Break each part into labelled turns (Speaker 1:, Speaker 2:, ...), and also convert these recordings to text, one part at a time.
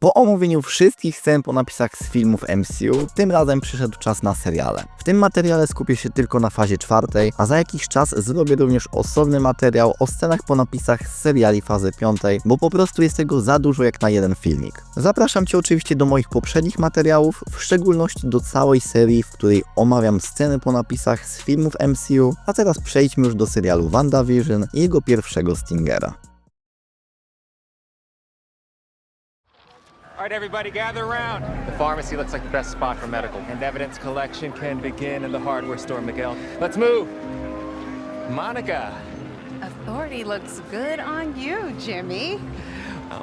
Speaker 1: Po omówieniu wszystkich scen po napisach z filmów MCU, tym razem przyszedł czas na seriale. W tym materiale skupię się tylko na fazie 4, a za jakiś czas zrobię również osobny materiał o scenach po napisach z seriali fazy 5, bo po prostu jest tego za dużo jak na jeden filmik. Zapraszam Cię oczywiście do moich poprzednich materiałów, w szczególności do całej serii, w której omawiam sceny po napisach z filmów MCU, a teraz przejdźmy już do serialu WandaVision i jego pierwszego Stingera.
Speaker 2: All right, everybody, gather around. The pharmacy looks like the best spot for medical. And evidence collection can begin in the hardware store, Miguel. Let's move. Monica.
Speaker 3: Authority looks good on you, Jimmy.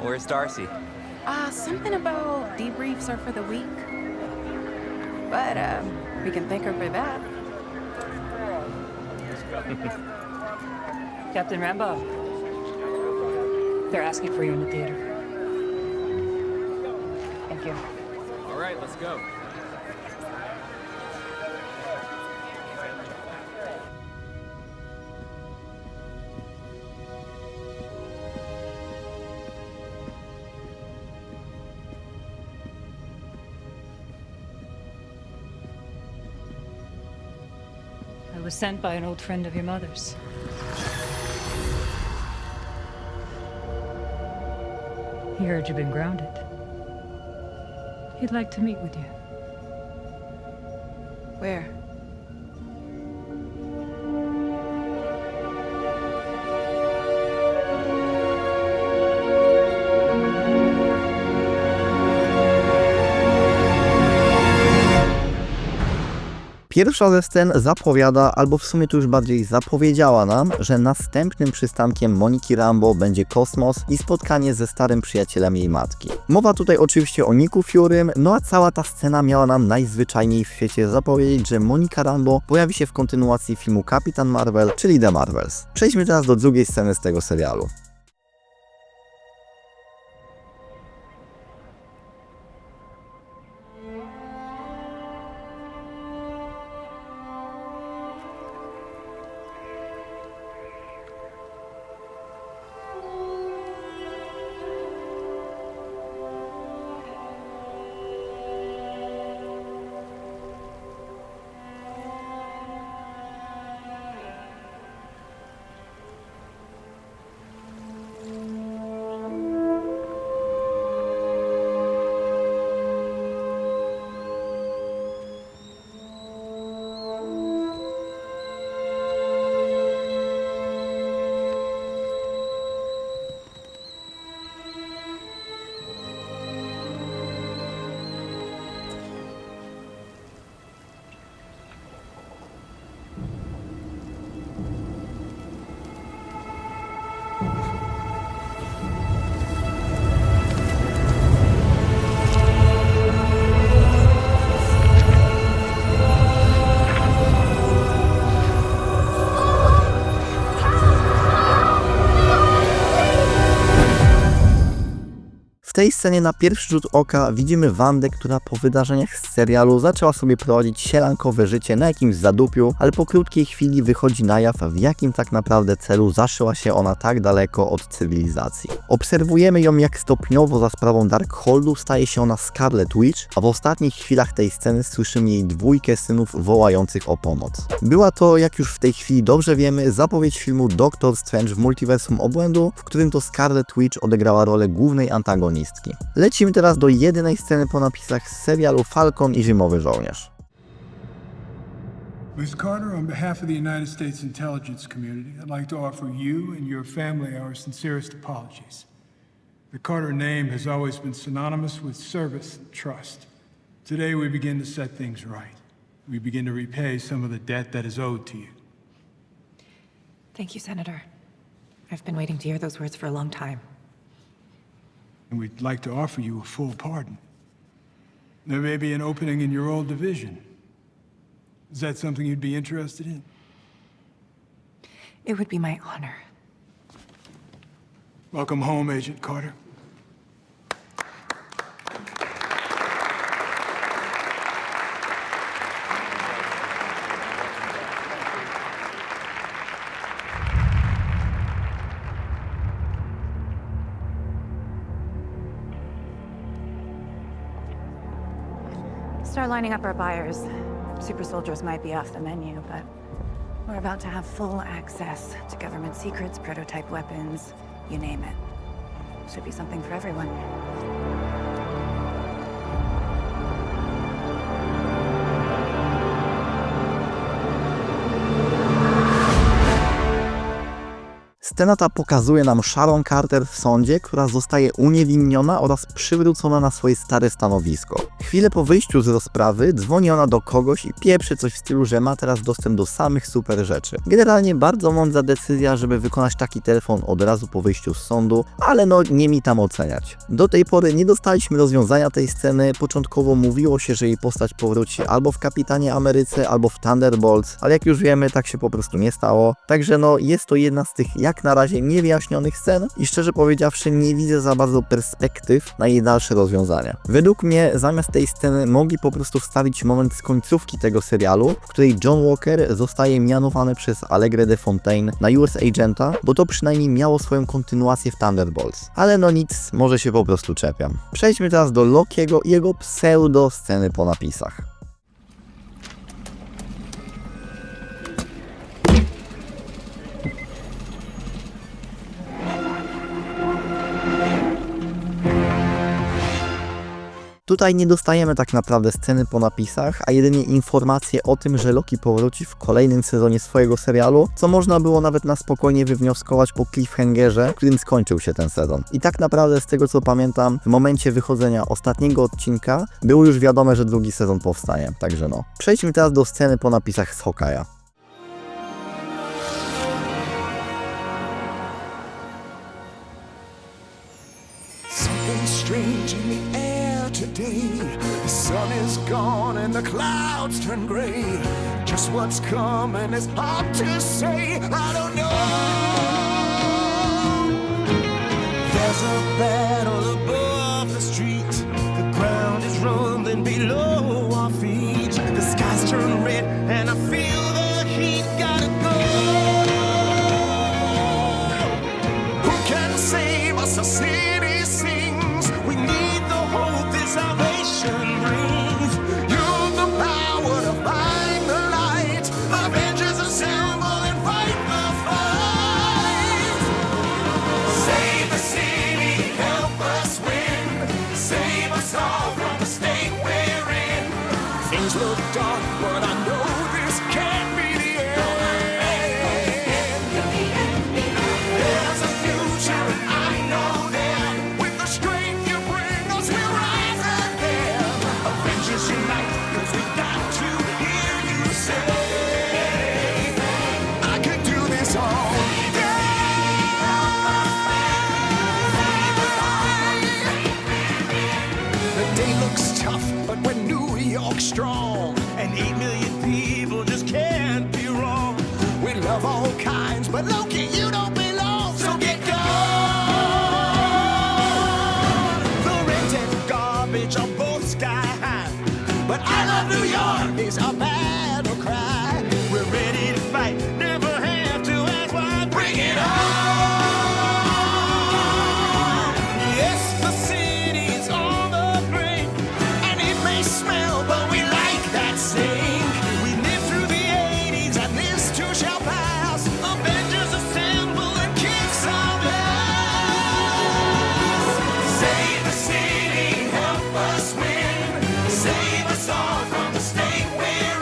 Speaker 2: Where's Darcy?
Speaker 3: Something about debriefs are for the week. But, we can thank her for that.
Speaker 4: Captain Rambo. They're asking for you in the theater. Thank you.
Speaker 2: All right, let's go.
Speaker 4: I was sent by an old friend of your mother's. He heard you've been grounded. He'd like to meet with you.
Speaker 3: Where?
Speaker 1: Pierwsza ze scen zapowiada, albo w sumie to już bardziej zapowiedziała nam, że następnym przystankiem Moniki Rambeau będzie kosmos i spotkanie ze starym przyjacielem jej matki. Mowa tutaj oczywiście o Nicku Furym, no a cała ta scena miała nam najzwyczajniej w świecie zapowiedzieć, że Monika Rambeau pojawi się w kontynuacji filmu Kapitan Marvel, czyli The Marvels. Przejdźmy teraz do drugiej sceny z tego serialu. W tej scenie na pierwszy rzut oka widzimy Wandę, która po wydarzeniach z serialu zaczęła sobie prowadzić sielankowe życie na jakimś zadupiu, ale po krótkiej chwili wychodzi na jaw, w jakim tak naprawdę celu zaszyła się ona tak daleko od cywilizacji. Obserwujemy ją, jak stopniowo za sprawą Darkholdu staje się ona Scarlet Witch, a w ostatnich chwilach tej sceny słyszymy jej dwójkę synów wołających o pomoc. Była to, jak już w tej chwili dobrze wiemy, zapowiedź filmu Doctor Strange w Multiversum Obłędu, w którym to Scarlet Witch odegrała rolę głównej antagonistki. Lecimy teraz do jedynej sceny po napisach z serialu Falcon i Zimowy Żołnierz.
Speaker 5: Ms. Carter, on behalf of the United States intelligence community, I'd like to offer you and your family our sincerest apologies. The Carter name has always been synonymous with service and trust. Today we begin to set things right. We begin to repay some of the debt that is owed to you.
Speaker 6: Thank you, Senator. I've been waiting to hear those words for a long time.
Speaker 5: And we'd like to offer you a full pardon. There may be an opening in your old division. Is that something you'd be interested in?
Speaker 6: It would be my honor.
Speaker 5: Welcome home, Agent Carter.
Speaker 3: start lining up our buyers. Super soldiers might be off the menu, but we're about to have full access to government secrets, prototype weapons, you name it. Should be something for everyone.
Speaker 1: Scena ta pokazuje nam Sharon Carter w sądzie, która zostaje uniewinniona oraz przywrócona na swoje stare stanowisko. Chwilę po wyjściu z rozprawy dzwoni ona do kogoś i pieprzy coś w stylu, że ma teraz dostęp do samych super rzeczy. Generalnie bardzo mądra decyzja, żeby wykonać taki telefon od razu po wyjściu z sądu, ale no nie mi tam oceniać. Do tej pory nie dostaliśmy rozwiązania tej sceny. Początkowo mówiło się, że jej postać powróci albo w Kapitanie Ameryce, albo w Thunderbolts, ale jak już wiemy, tak się po prostu nie stało. Także no jest to jedna z tych jak na razie niewyjaśnionych scen i szczerze powiedziawszy nie widzę za bardzo perspektyw na jej dalsze rozwiązania. Według mnie zamiast tej sceny mogli po prostu wstawić moment z końcówki tego serialu, w której John Walker zostaje mianowany przez Allegrę de Fontaine na US Agenta, bo to przynajmniej miało swoją kontynuację w Thunderbolts. Ale no nic, może się po prostu czepiam. Przejdźmy teraz do Lokiego i jego pseudo sceny po napisach. Tutaj nie dostajemy tak naprawdę sceny po napisach, a jedynie informacje o tym, że Loki powróci w kolejnym sezonie swojego serialu, co można było nawet na spokojnie wywnioskować po cliffhangerze, którym skończył się ten sezon. I tak naprawdę z tego co pamiętam, w momencie wychodzenia ostatniego odcinka było już wiadome, że drugi sezon powstanie, także no. Przejdźmy teraz do sceny po napisach z Hawkeye'a.
Speaker 7: Something strange in the air today. The sun is gone and the clouds turn gray. Just what's coming is hard to say. I don't know. There's a battle above the street. The ground is rumbling below our feet. The skies turn red and I feel the heat. Gotta go. Who can save us? A city sings. We need the hope that salvation brings. You've the power to find the light. Avengers assemble and fight the fight. Save the city, help us win. Save us all from the state we're in. Things look dark, but I know this can't be the end. There's a future, and I know that. With the strength you bring us, we'll rise again. Avengers unite, 'cause we got to hear you say, I could do this all day. The day looks tough, but we're New York strong. And 8 million people just can't be wrong. We love all kinds, but Loki, you don't belong. So get gone. The rent and garbage are both sky high. But I love New York is our battle cry. We're ready to fight, never have to ask why. Bring it on. Yes, the city's on the brink, and it may smell, but we like that sink. We lived through the 80s, and this too shall pass. Avengers assemble and kick some ass. Save the city, help us win. Save us all from the state we're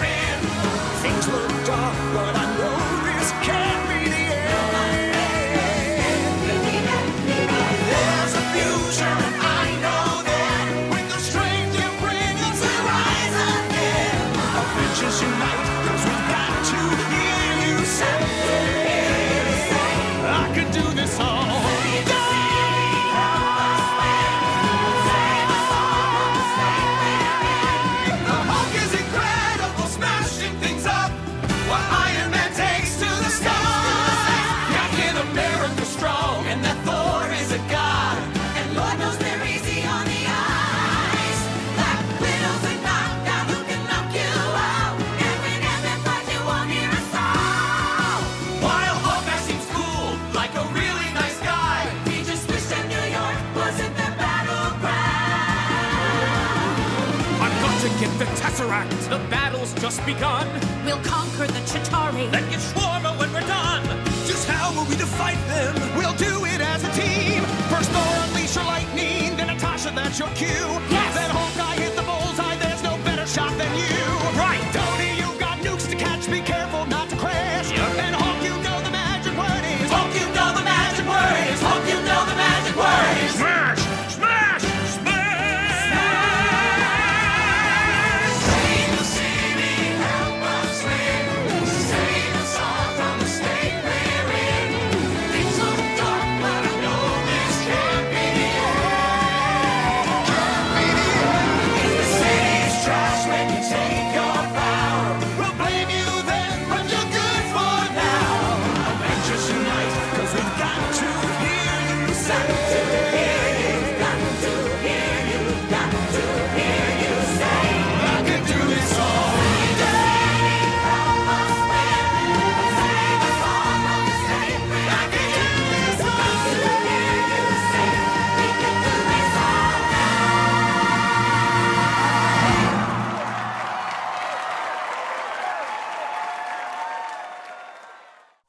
Speaker 7: to get the Tesseract. The battle's just begun.
Speaker 8: We'll conquer the Chitauri.
Speaker 7: Then get Shawarma when we're done. Just how are we to fight them? We'll do it as a team. First Thor, unleash your lightning. Then Natasha, that's your cue.
Speaker 8: Yes.
Speaker 7: Then Hawkeye hit the bullseye. There's no better shot than you. Right. Tony, you got nukes to catch. Be careful not to crash. And Hawk, you know the magic word is. Hawk, you know the magic word is. Hawk, you know the magic word is. Smash! Smash! Smash! Save the city, help us win. Save us all from the state we're in. Things look dark, but I know this can't be the end. If the city's trash when you take your power, we'll blame you then, but you're good for now. Avengers unite, 'cause we've got to hear you say. Got to hear you, got to hear you say. I can do this all day. Help us win. Save us all from the state. I can do this all day. We can do this all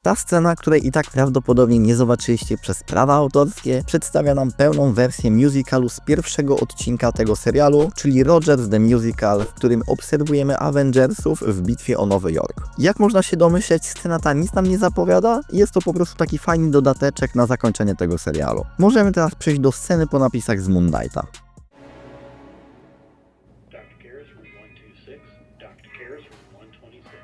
Speaker 1: Ta scena, której i tak prawdopodobnie nie zobaczyliście przez prawa autorskie, przedstawia nam pełną wersję musicalu z pierwszego odcinka tego serialu, czyli Rogers the Musical, w którym obserwujemy Avengersów w bitwie o Nowy Jork. Jak można się domyśleć, scena ta nic nam nie zapowiada, jest to po prostu taki fajny dodateczek na zakończenie tego serialu. Możemy teraz przejść do sceny po napisach z Moon Knighta.
Speaker 9: Dr. Karis, room 126. Dr. Karis, room 126.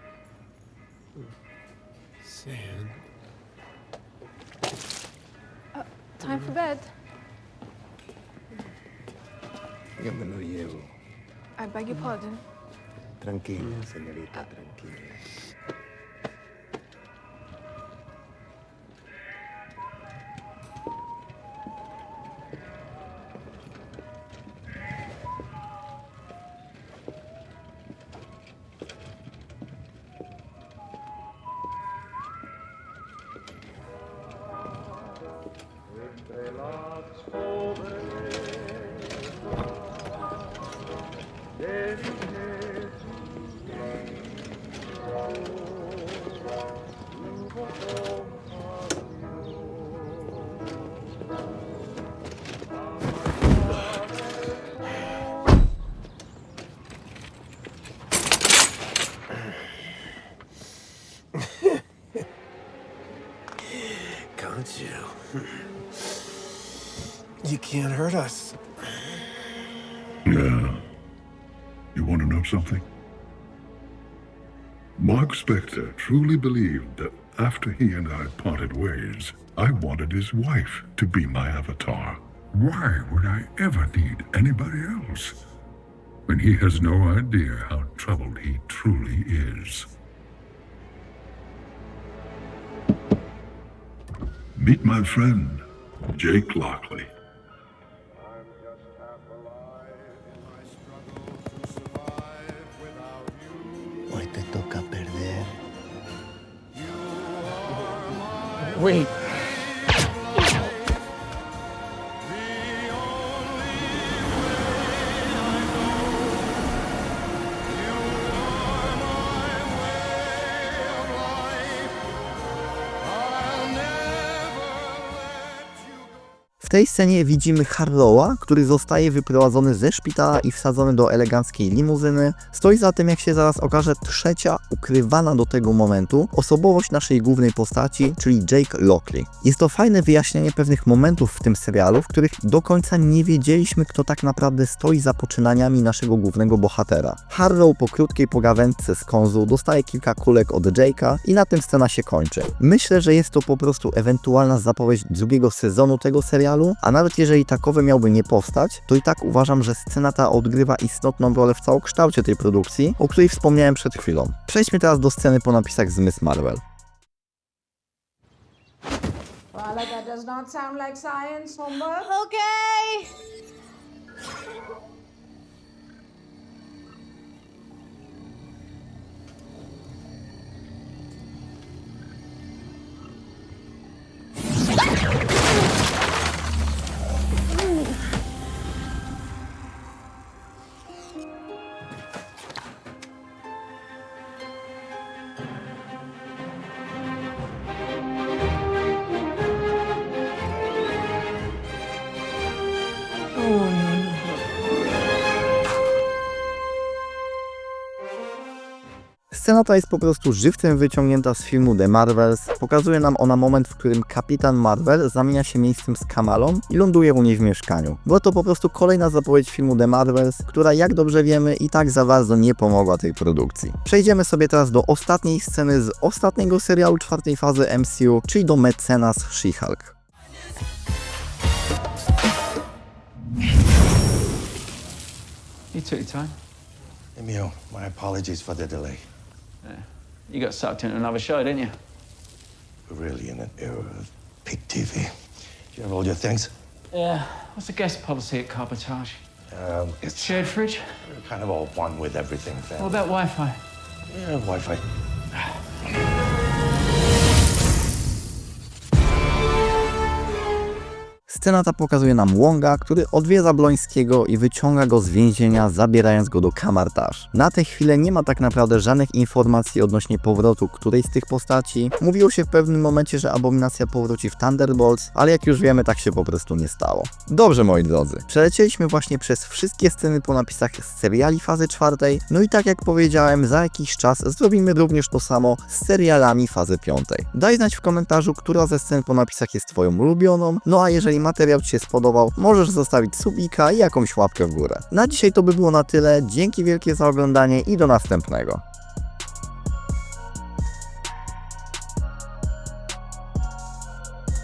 Speaker 10: Time for bed.
Speaker 11: Yo me lo llevo.
Speaker 10: I beg your pardon.
Speaker 11: Tranquila, señorita, tranquila. Can't you? You can't hurt us.
Speaker 12: Yeah. You want to know something? Mark Spector truly believed that after he and I parted ways, I wanted his wife to be my avatar. Why would I ever need anybody else when he has no idea how troubled he truly is? Meet my friend, Jake Lockley.
Speaker 11: Hoy te toca perder.
Speaker 2: Wait.
Speaker 1: W tej scenie widzimy Harrowa, który zostaje wyprowadzony ze szpitala i wsadzony do eleganckiej limuzyny. Stoi za tym, jak się zaraz okaże, trzecia, ukrywana do tego momentu osobowość naszej głównej postaci, czyli Jake Lockley. Jest to fajne wyjaśnienie pewnych momentów w tym serialu, w których do końca nie wiedzieliśmy, kto tak naprawdę stoi za poczynaniami naszego głównego bohatera. Harrow po krótkiej pogawędce z Konzu dostaje kilka kulek od Jake'a i na tym scena się kończy. Myślę, że jest to po prostu ewentualna zapowiedź drugiego sezonu tego serialu, a nawet jeżeli takowy miałby nie powstać, to i tak uważam, że scena ta odgrywa istotną rolę w całokształcie tej produkcji, o której wspomniałem przed chwilą. Przejdźmy teraz do sceny po napisach z Miss Marvel.
Speaker 10: Well, that does not sound like science homework.
Speaker 8: Okay.
Speaker 1: Scena ta jest po prostu żywcem wyciągnięta z filmu The Marvels. Pokazuje nam ona moment, w którym kapitan Marvel zamienia się miejscem z Kamalą i ląduje u niej w mieszkaniu. Była to po prostu kolejna zapowiedź filmu The Marvels, która jak dobrze wiemy i tak za bardzo nie pomogła tej produkcji. Przejdziemy sobie teraz do ostatniej sceny z ostatniego serialu czwartej fazy MCU, czyli do mecenas She-Hulk.
Speaker 13: You took your time.
Speaker 11: Emil, my apologies for the delay.
Speaker 13: You got sucked into another show, didn't you?
Speaker 11: We're really in an era of peak TV. Do you have all your things?
Speaker 13: Yeah. What's the guest policy at Carpentage?
Speaker 11: It's
Speaker 13: Shared fridge?
Speaker 11: we're kind of all one with everything,
Speaker 13: What
Speaker 11: family.
Speaker 13: about Wi-Fi?
Speaker 11: Yeah, Wi-Fi.
Speaker 1: Scena ta pokazuje nam Wonga, który odwiedza Blońskiego i wyciąga go z więzienia, zabierając go do Kamar-Taj. Na tę chwilę nie ma tak naprawdę żadnych informacji odnośnie powrotu którejś z tych postaci. Mówiło się w pewnym momencie, że Abominacja powróci w Thunderbolts, ale jak już wiemy, tak się po prostu nie stało. Dobrze, moi drodzy, przelecieliśmy właśnie przez wszystkie sceny po napisach z seriali fazy czwartej, no i tak jak powiedziałem, za jakiś czas zrobimy również to samo z serialami fazy piątej. Daj znać w komentarzu, która ze scen po napisach jest twoją ulubioną, no a jeżeli materiał ci się spodobał, możesz zostawić subika i jakąś łapkę w górę. Na dzisiaj to by było na tyle, dzięki wielkie za oglądanie i do następnego.